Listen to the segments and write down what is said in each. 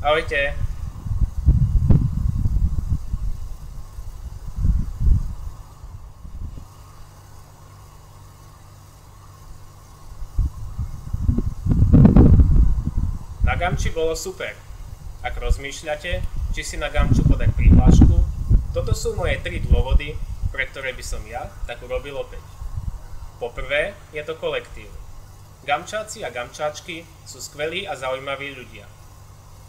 Ahojte. Na Gamči bolo super. Ak rozmýšľate, či si na Gamču podať prihlášku, toto sú moje 3 dôvody, pre ktoré by som ja tak urobil opäť. Poprvé je to kolektív. Gamčáci a gamčáčky sú skvelí a zaujímaví ľudia.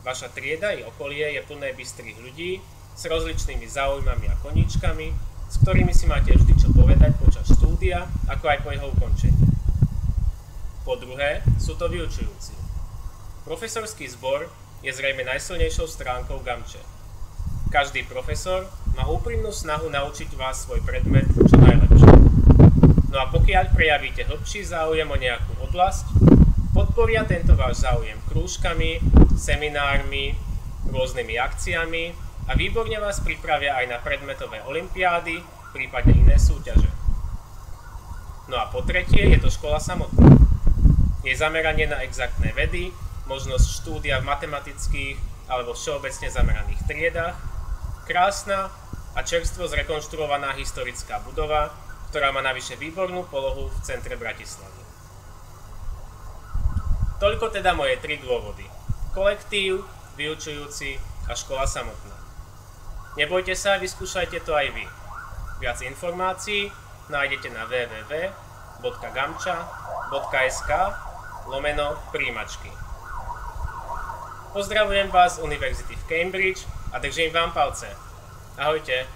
Vaša trieda i okolie je plné bystrých ľudí s rozličnými záujmami a koníčkami, s ktorými si máte vždy čo povedať počas štúdia, ako aj po jeho ukončení. Po druhé sú to vyučujúci. Profesorský zbor je zrejme najsilnejšou stránkou Gamče. Každý profesor má úprimnú snahu naučiť vás svoj predmet čo najlepšie. No a pokiaľ prejavíte hĺbší záujem o nejakú oblasť, podporia tento váš záujem krúžkami, seminármi, rôznymi akciami a výborne vás pripravia aj na predmetové olympiády, prípadne iné súťaže. No a po tretie je to škola samotná. Jej zameranie na exaktné vedy, možnosť štúdia v matematických alebo všeobecne zameraných triedách, krásna a čerstvo zrekonštruovaná historická budova, ktorá má navyše výbornú polohu v centre Bratislavy. Toľko teda moje 3 dôvody. Kolektív, vyučujúci a škola samotná. Nebojte sa, vyskúšajte to aj vy. Viac informácií nájdete na www.gamča.sk/príjimačky. Pozdravujem vás z Univerzity v Cambridge a držím vám palce. Ahojte.